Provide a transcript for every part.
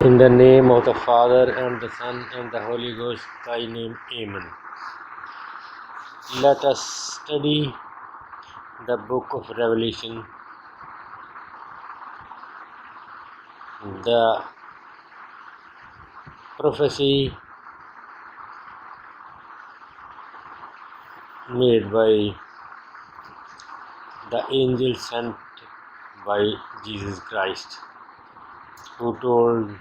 In the name of the Father, and the Son, and the Holy Ghost, thy name, Amen. Let us study the book of Revelation, the prophecy made by the angel sent by Jesus Christ, who told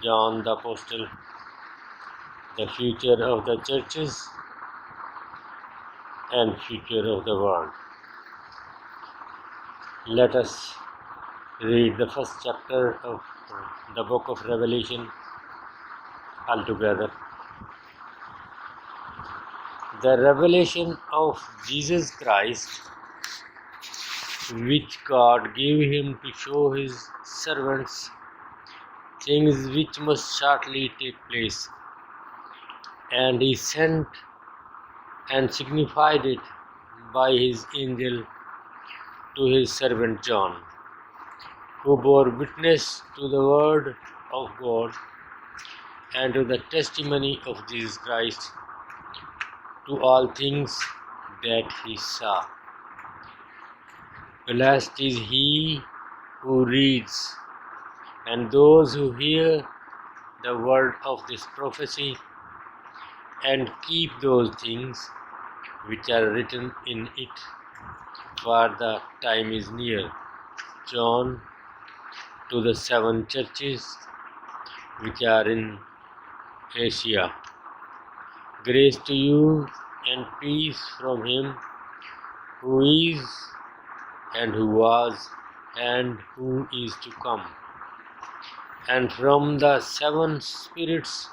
John the Apostle the future of the churches and future of the world. Let us read the first chapter of the book of Revelation altogether. The revelation of Jesus Christ, which God gave him to show his servants things which must shortly take place, and he sent and signified it by his angel to his servant John, who bore witness to the word of God and to the testimony of Jesus Christ, to all things that he saw. Blessed is he who reads, and those who hear the word of this prophecy, and keep those things which are written in it, for the time is near. John, to the 7 churches which are in Asia. Grace to you and peace from him who is, and who was, and who is to come, and from the 7 spirits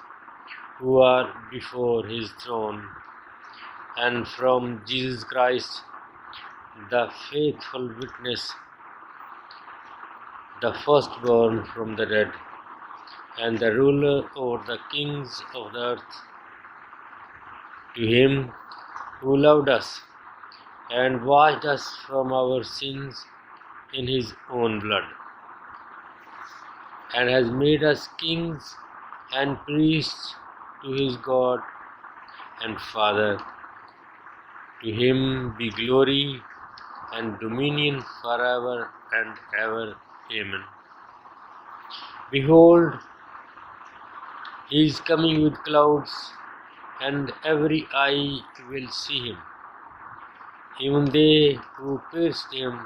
who are before his throne, and from Jesus Christ, the faithful witness, the firstborn from the dead, and the ruler over the kings of the earth, to him who loved us and washed us from our sins in his own blood, and has made us kings and priests to his God and Father. To him be glory and dominion forever and ever. Amen. Behold, he is coming with clouds, and every eye will see him, even they who pierced him,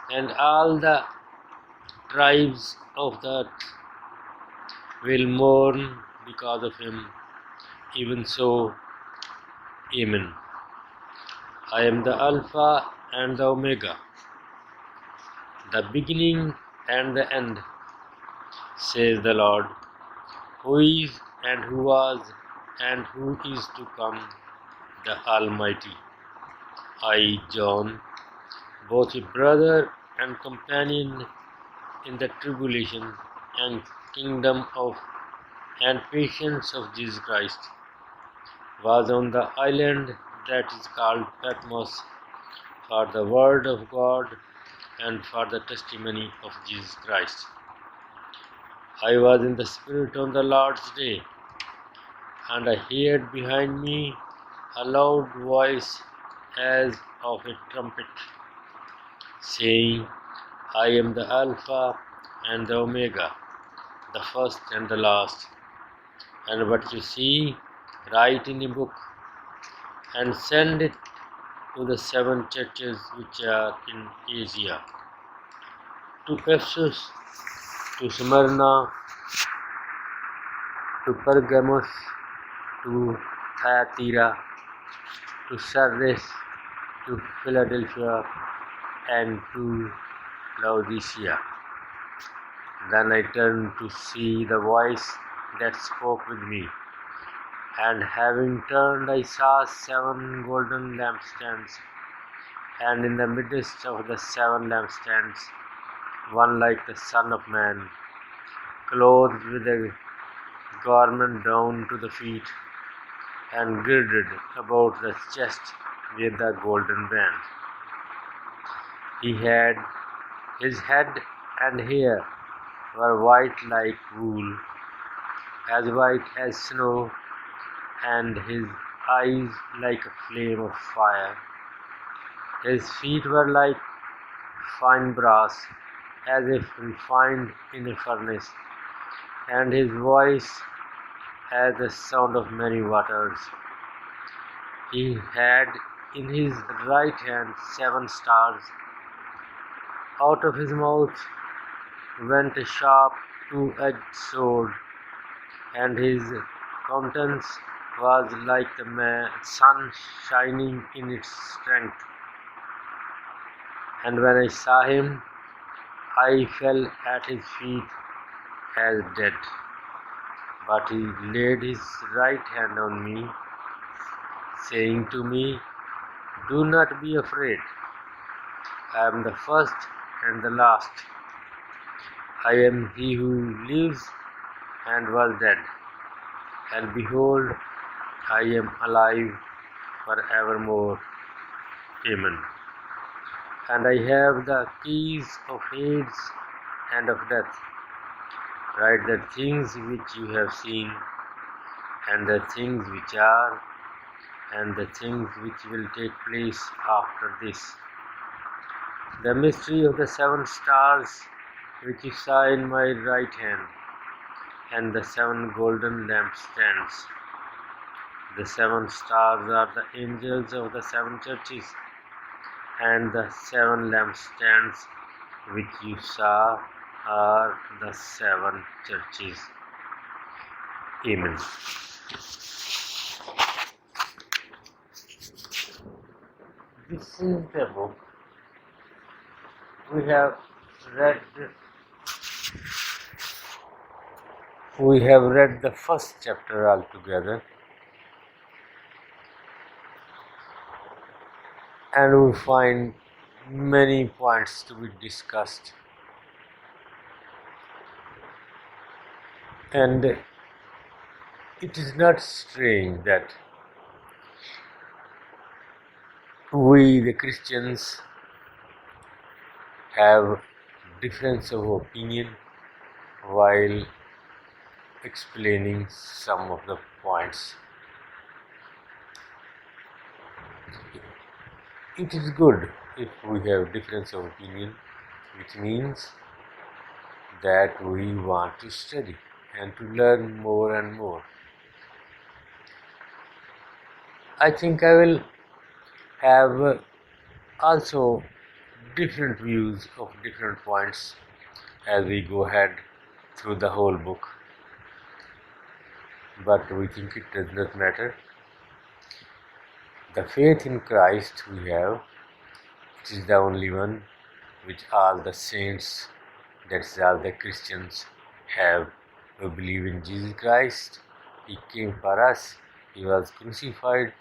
and all the tribes of the earth will mourn because of him. Even so, Amen. I am the Alpha and the Omega, the beginning and the end, says the Lord, who is, and who was, and who is to come, the Almighty. I, John, both a brother and companion in the tribulation and kingdom of and patience of Jesus Christ, was on the island that is called Patmos for the word of God and for the testimony of Jesus Christ. I was in the Spirit on the Lord's day, and I heard behind me a loud voice as of a trumpet, saying, I am the Alpha and the Omega, the first and the last. And what you see, write in a book, and send it to the 7 churches which are in Asia, to Ephesus, to Smyrna, to Pergamos, to Thyatira, to Sardis, to Philadelphia, and to Laodicea. Then I turned to see the voice that spoke with me, and having turned I saw 7 golden lampstands, and in the midst of the 7 lampstands one like the Son of Man, clothed with a garment down to the feet, and girded about the chest with a golden band. He had his head and hair were white like wool, as white as snow, and his eyes like a flame of fire. His feet were like fine brass, as if refined in a furnace, and his voice as the sound of many waters. He had in his right hand 7 stars. Out of his mouth went a sharp 2-edged sword, and his countenance was like the sun shining in its strength. And when I saw him, I fell at his feet as dead. But he laid his right hand on me, saying to me, "Do not be afraid. I am the first and the last. I am he who lives and was dead, and behold, I am alive forevermore. Amen. And I have the keys of Hades and of death. Write the things which you have seen, and the things which are, and the things which will take place after this." The mystery of the 7 stars which you saw in my right hand, and the 7 golden lampstands. The 7 stars are the angels of the 7 churches, and the 7 lampstands which you saw are the 7 churches. Amen. This is the book. We have read the first chapter altogether, and we find many points to be discussed. And it is not strange that we, the Christians, have difference of opinion while explaining some of the points. It is good if we have difference of opinion, which means that we want to study and to learn more and more. I think I will have also different views of different points as we go ahead through the whole book, but we think it does not matter. The faith in Christ we have, it is the only one which all the saints, that is all the Christians have. We believe in Jesus Christ. He came for us. He was crucified.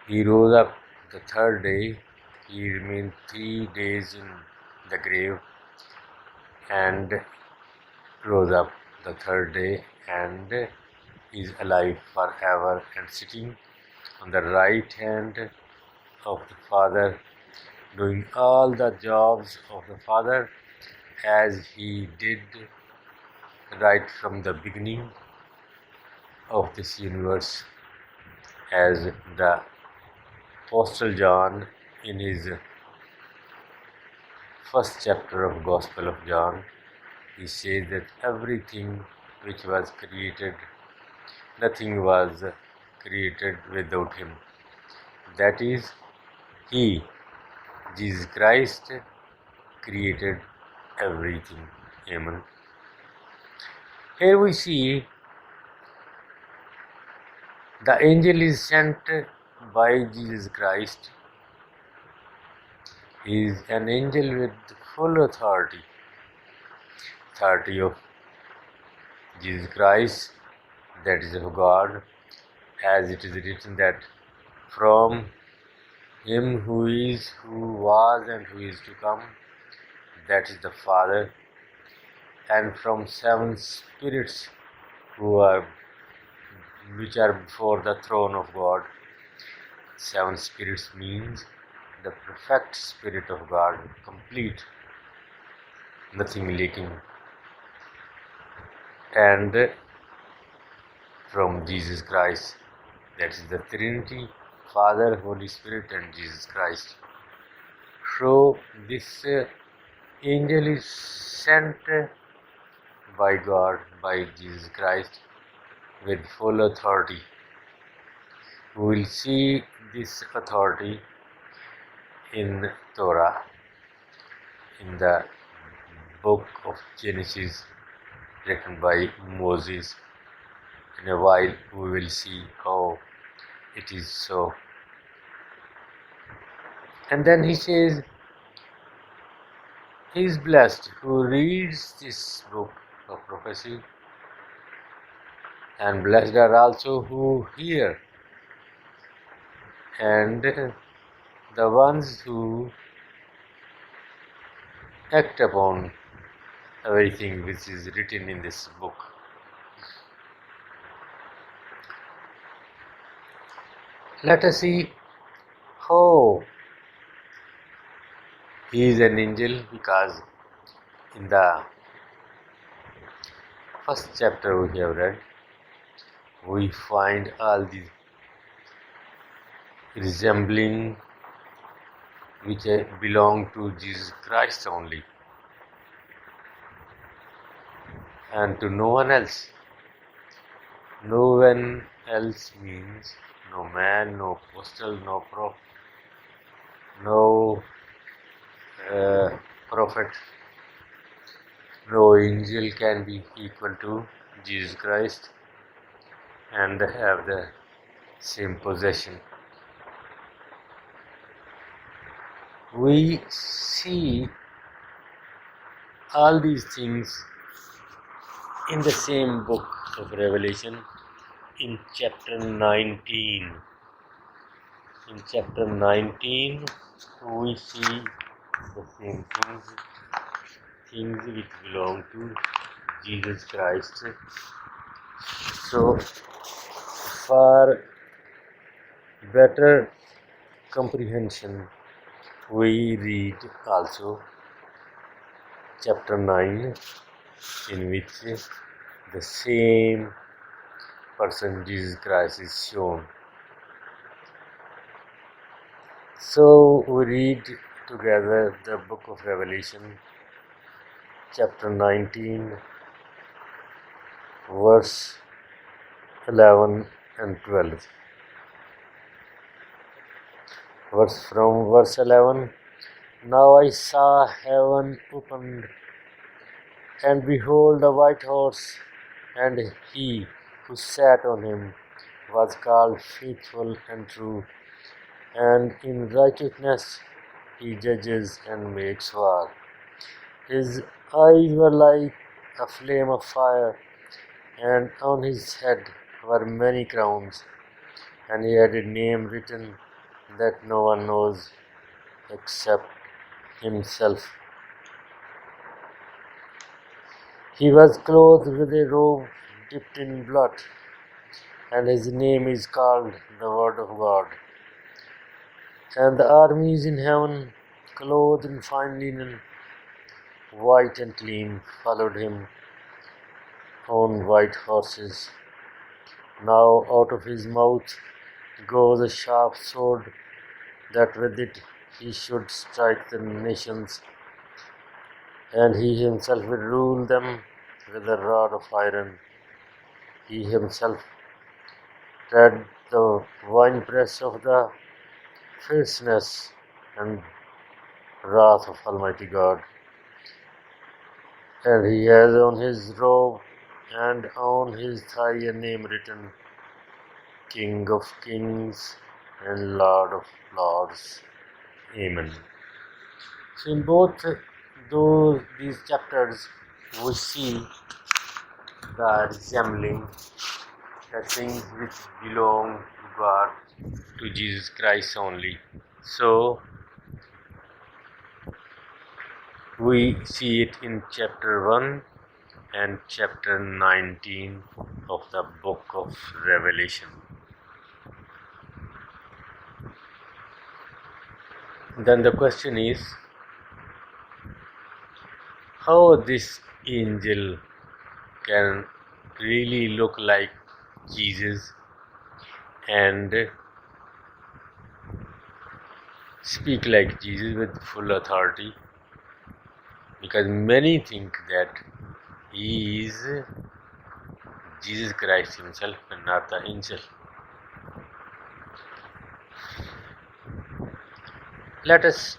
He rose up the 3rd day. He remained 3 days in the grave and rose up the 3rd day and is alive forever and sitting on the right hand of the Father, doing all the jobs of the Father as he did right from the beginning of this universe. As the Apostle John in his first chapter of Gospel of John, he says that everything which was created, nothing was created without him. That is, he, Jesus Christ, created everything. Amen. Here we see the angel is sent by Jesus Christ. He is an angel with full authority of Jesus Christ, that is of God, as it is written that from him who is, who was, and who is to come, that is the Father, and from 7 spirits which are before the throne of God. 7 spirits means the perfect Spirit of God, complete, nothing lacking. and from Jesus Christ. That is the Trinity, Father, Holy Spirit and Jesus Christ. So this angel is sent by God, by Jesus Christ, with full authority. We will see this authority in Torah, in the book of Genesis written by Moses. In a while we will see how it is so. And then he says, he is blessed who reads this book of prophecy, and blessed are also who hear, and the ones who act upon everything which is written in this book. Let us see how he is an angel, because in the first chapter we have read, we find all these resembling which belong to Jesus Christ only, and to no one else. No one else means no man, no apostle, no prophet, no angel can be equal to Jesus Christ and have the same possession. We see all these things in the same book of Revelation, in chapter 19. In chapter 19, we see the same things which belong to Jesus Christ. So, for better comprehension, we read also chapter 9, in which the same person Jesus Christ is shown. So we read together the book of Revelation, chapter 19, verse 11 and 12. From verse 11, now I saw heaven opened, and behold a white horse, and he who sat on him was called Faithful and True, and in righteousness he judges and makes war. His eyes were like a flame of fire, and on his head were many crowns, and he had a name written that no one knows except himself. He was clothed with a robe dipped in blood, and his name is called the Word of God. And the armies in heaven, clothed in fine linen, white and clean, followed him on white horses. Now out of his mouth goes a sharp sword, that with it he should strike the nations, and he himself will rule them with a rod of iron. He himself tread the winepress of the fierceness and wrath of Almighty God. And he has on his robe and on his thigh a name written, King of Kings and Lord of Lords. Amen. So in both these chapters we see the resembling, the things which belong to God, to Jesus Christ only. So we see it in chapter 1 and chapter 19 of the book of Revelation. Then the question is, how this angel can really look like Jesus and speak like Jesus with full authority, because many think that he is Jesus Christ himself and not the angel. Let us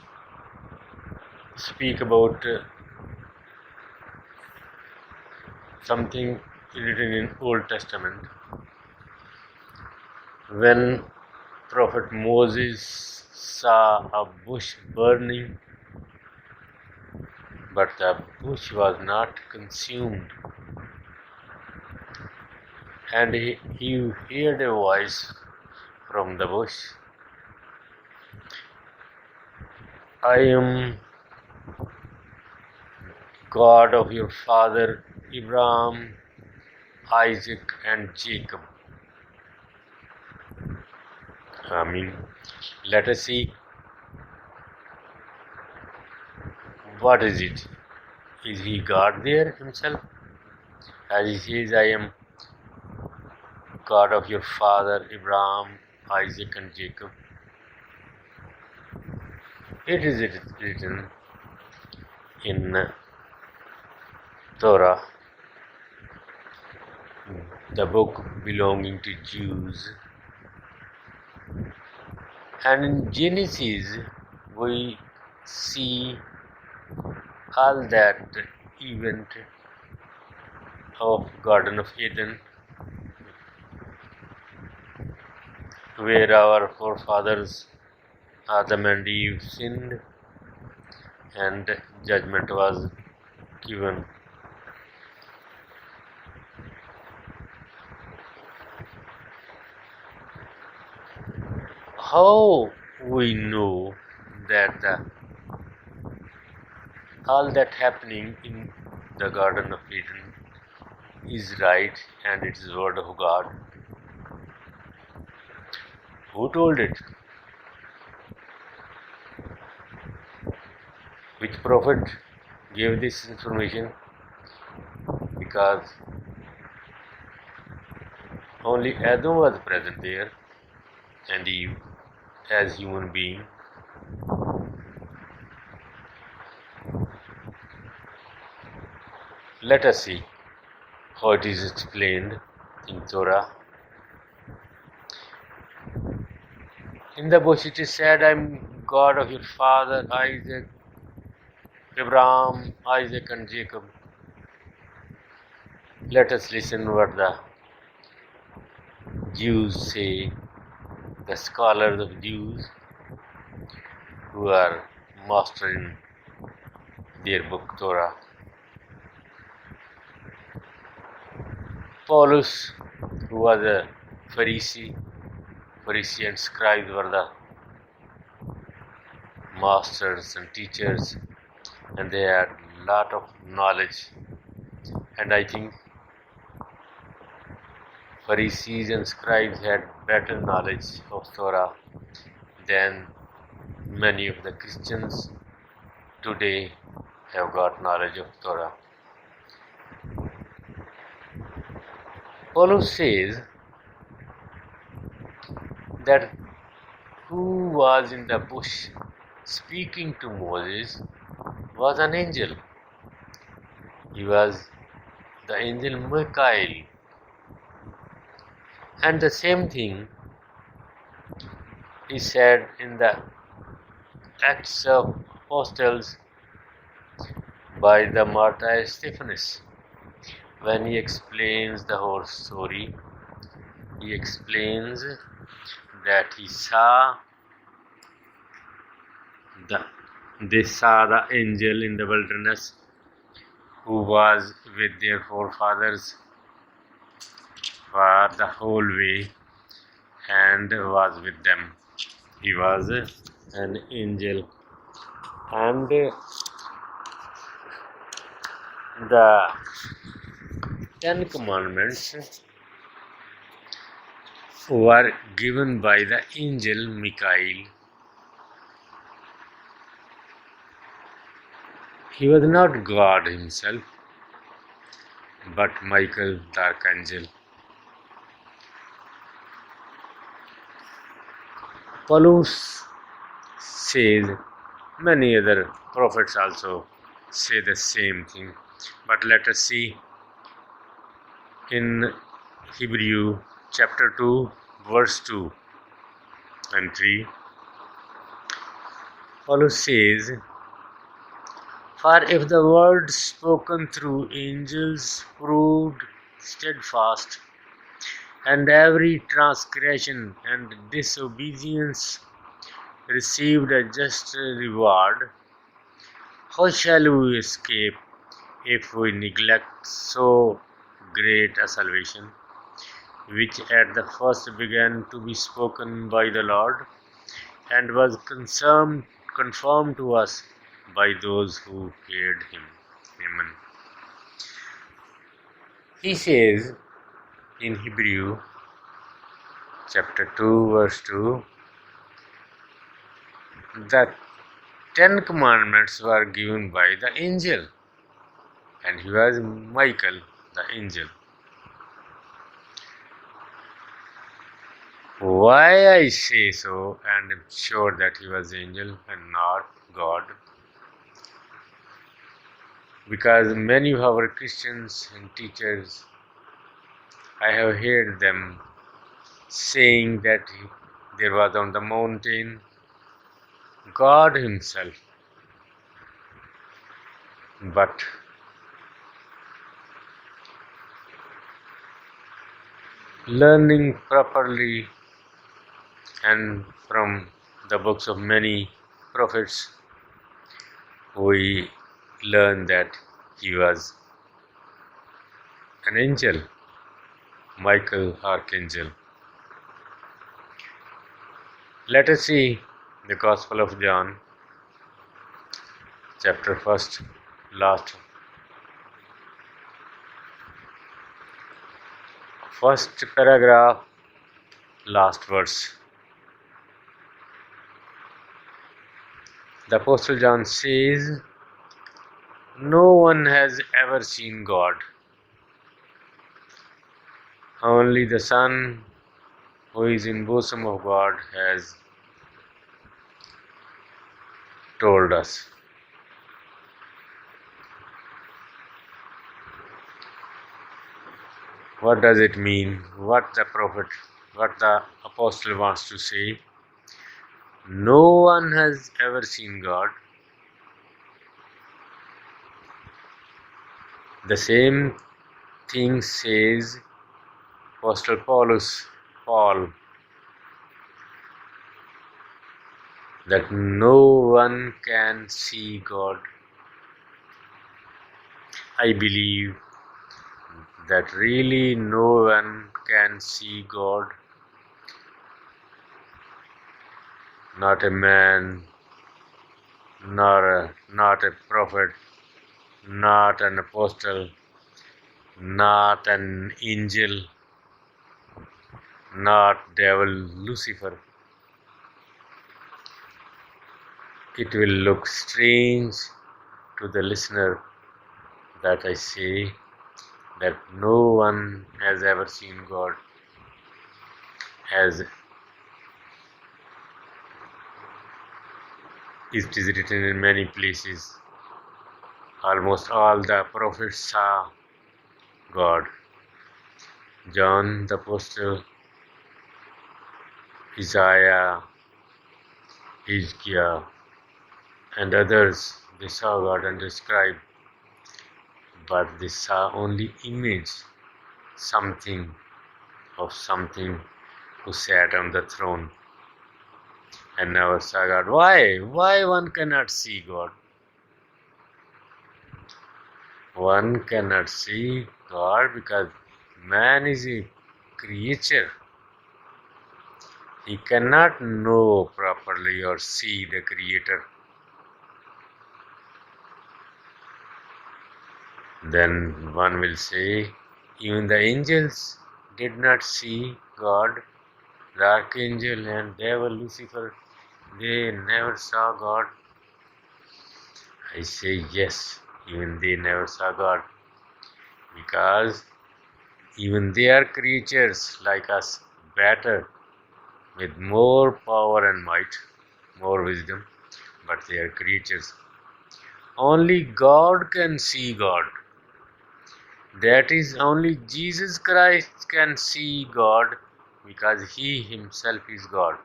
speak about something written in Old Testament. When Prophet Moses saw a bush burning, but the bush was not consumed, and he heard a voice from the bush, I am God of your father Abraham, Isaac and Jacob. Let us see what is it. Is he God there himself? As he says, I am God of your father Abraham, Isaac and Jacob. It is written in Torah, the book belonging to Jews. And in Genesis, we see all that event of Garden of Eden, where our forefathers Adam and Eve sinned and judgment was given. How we know that all that happening in the Garden of Eden is right and it is word of God? Who told it? Which prophet gave this information? Because only Adam was present there and Eve as human being. Let us see how it is explained in Torah. In the bush it is said, I am God of your father Isaac, Abraham, Isaac and Jacob. Let us listen what the Jews say, the scholars of Jews who are master in their book Torah. Paulus, who was a Pharisee and scribes were the masters and teachers, and they had a lot of knowledge. And I think Pharisees and scribes had better knowledge of Torah than many of the Christians today have got knowledge of Torah. Paulus says that who was in the bush speaking to Moses was an angel. He was the angel Michael. And the same thing is said in the Acts of Apostles by the martyr Stephanus. When he explains the whole story, he explains that they saw the angel in the wilderness who was with their forefathers for the whole way and was with them. He was an angel, and the 10 Commandments were given by the angel Michael. He was not God himself, but Michael the archangel. Paulus says many other prophets also say the same thing, but let us see in Hebrew chapter 2 verse 2 and 3. Paulus says, "For if the word spoken through angels proved steadfast, and every transgression and disobedience received a just reward, how shall we escape if we neglect so great a salvation, which at the first began to be spoken by the Lord, and was confirmed to us by those who heard him?" Amen. He says in Hebrew chapter 2 verse 2 that 10 commandments were given by the angel, and he was Michael the angel. Why I say so, and am sure that he was angel and not God? Because many of our Christians and teachers, I have heard them saying that there was on the mountain God himself, but learning properly and from the books of many prophets, we learn that he was an angel, Michael archangel. Let us see the Gospel of John, chapter 1st, first paragraph, last verse. The Apostle John says, "No one has ever seen God. Only the Son who is in bosom of God has told us." What does it mean? What the apostle wants to say? No one has ever seen God. The same thing says Apostle Paul, that no one can see God. I believe that really no one can see God. Not a man, not a prophet, not an apostle, not an angel, not devil Lucifer. It will look strange to the listener that I say that no one has ever seen God, as it is written in many places. Almost all the prophets saw God. John the Apostle, Isaiah, Ezekiel, and others, they saw God and described, but they saw only image, something of something who sat on the throne, and never saw God. Why? Why one cannot see God? One cannot see God because man is a creature. He cannot know properly or see the Creator. Then one will say, even the angels did not see God. The archangel and devil Lucifer, they never saw God. I say yes, even they never saw God. because even they are creatures like us, better, with more power and might, more wisdom, but they are creatures. Only God can see God. That is, only Jesus Christ can see God because He Himself is God.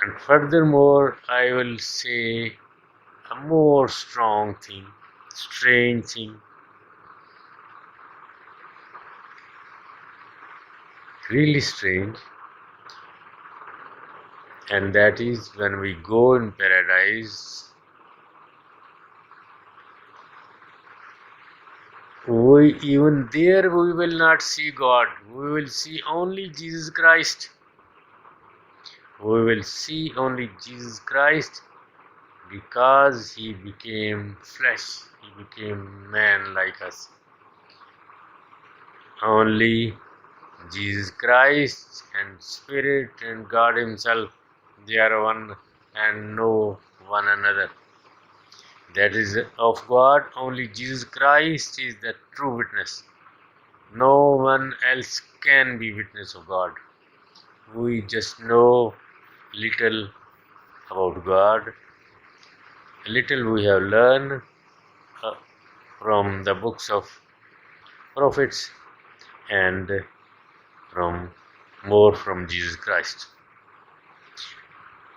And furthermore, I will say a more strong thing, strange thing, really strange, and that is when we go in paradise, even there we will not see God, we will see only Jesus Christ. We will see only Jesus Christ because He became flesh, He became man like us. Only Jesus Christ and Spirit and God Himself, they are one and know one another. That is of God, only Jesus Christ is the true witness. No one else can be witness of God. We just know little about God. Little we have learned from the books of prophets and more from Jesus Christ.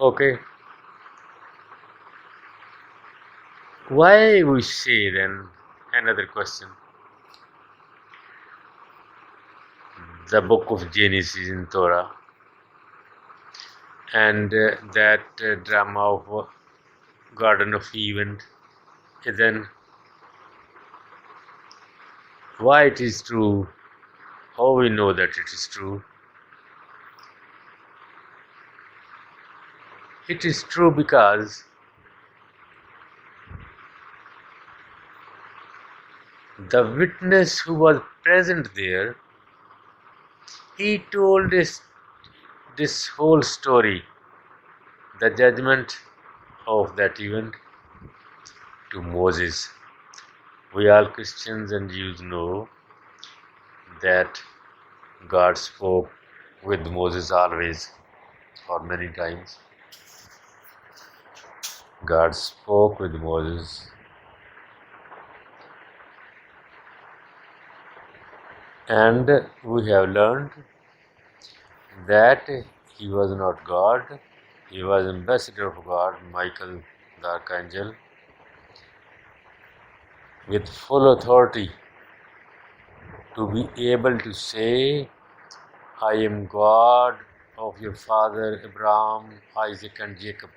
Okay, why we say then, another question, the book of Genesis in Torah and that drama of Garden of Eden, then why it is true, how we know that it is true? It is true because the witness who was present there, he told this whole story, the judgment of that event, to Moses. We all Christians and Jews know that God spoke with Moses always, or many times. God spoke with Moses, and we have learned that he was not God, he was ambassador of God, Michael the Archangel, with full authority to be able to say, I am God of your father Abraham, Isaac and Jacob.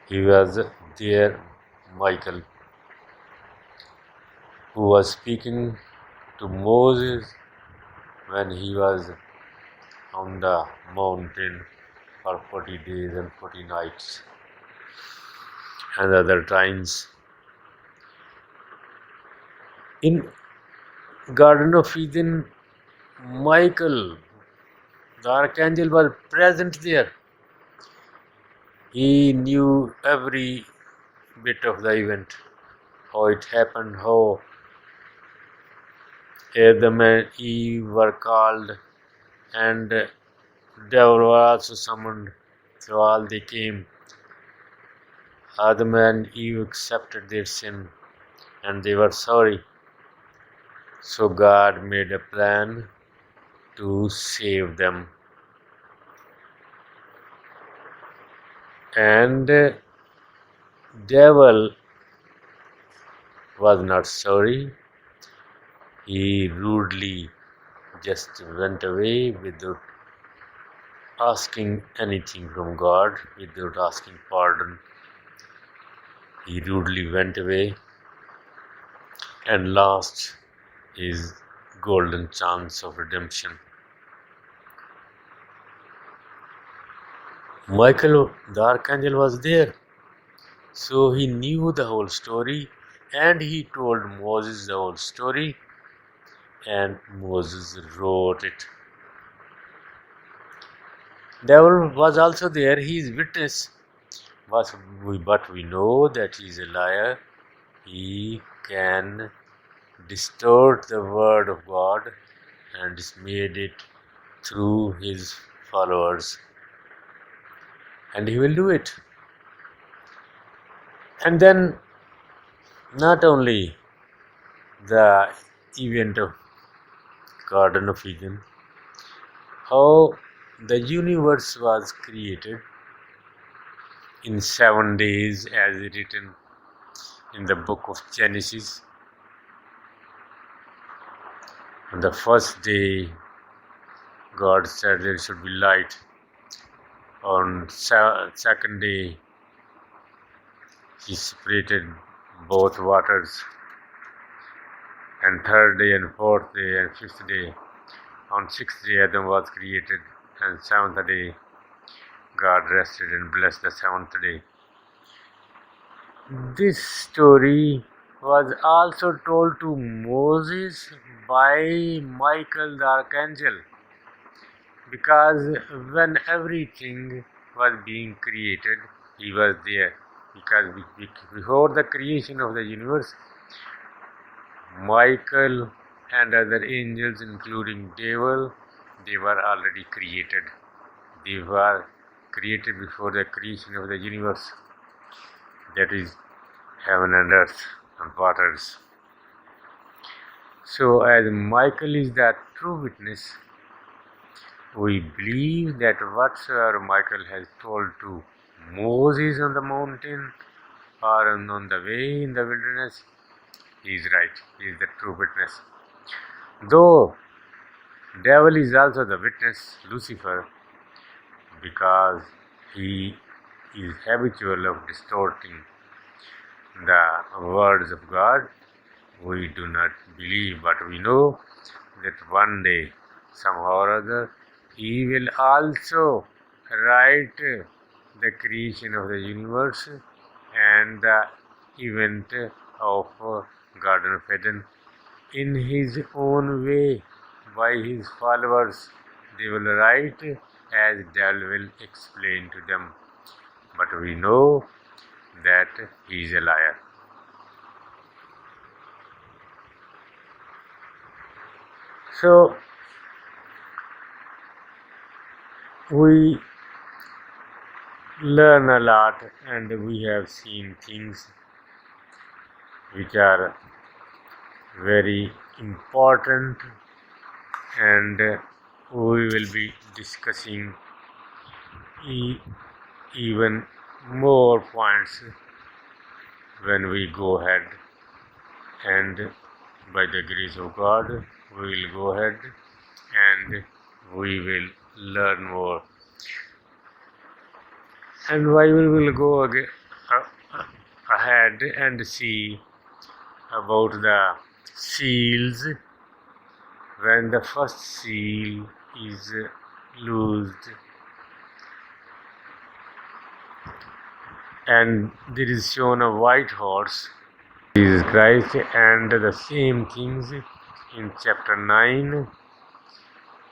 He was there, Michael, who was speaking to Moses when he was on the mountain for 40 days and 40 nights, and other times. In Garden of Eden, Michael, the archangel, was present there. He knew every bit of the event, how it happened, how Adam and Eve were called, and devil was also summoned. So all they came. Adam and Eve accepted their sin, and they were sorry. So God made a plan to save them. And devil was not sorry. He rudely just went away without asking anything from God, without asking pardon. He rudely went away and lost his golden chance of redemption. Michael, the archangel, was there, so he knew the whole story, and he told Moses the whole story, and Moses wrote it. Devil was also there, he is witness. but we know that he is a liar. He can distort the word of God and made it through his followers, and he will do it. And then not only the event of Garden of Eden, how the universe was created in 7 days as written in the book of Genesis. On the first day, God said there should be light. On second day, he separated both waters. And third day and fourth day and fifth day. On sixth day, Adam was created. And seventh day, God rested and blessed the seventh day. This story was also told to Moses by Michael the Archangel, because when everything was being created, he was there. Because before the creation of the universe, Michael and other angels, including devil, they were already created. They were created before the creation of the universe, that is heaven and earth and waters. So as Michael is the true witness, we believe that whatsoever Michael has told to Moses on the mountain or on the way in the wilderness, he is right. He is the true witness. Though devil is also the witness, Lucifer, because he is habitual of distorting the words of God. We do not believe, but we know that one day, somehow or other, he will also write the creation of the universe and the event of Garden of Eden in his own way, by his followers. They will write as devil will explain to them. But we know that he is a liar. So we learn a lot, and we have seen things which are very important, and we will be discussing even more points when we go ahead, and by the grace of God we will go ahead and we will learn more. And why we will go ahead and see about the seals. When the first seal is loosed, and there is shown a white horse, Jesus Christ, and the same things in chapter 9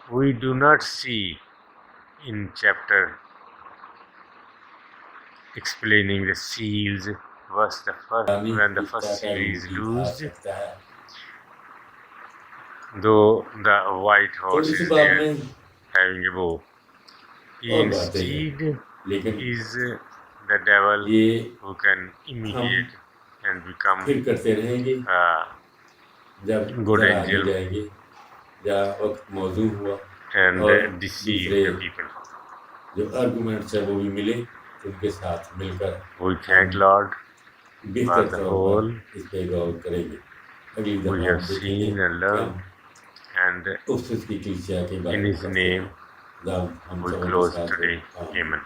we do not see in chapter explaining the seals. When the first seal is loosed, though the white horse is there having a bow, he instead is the devil who can imitate and become a good angel and deceive the people. We thank Lord for the whole we have seen and learned, and in His name we close today. Amen.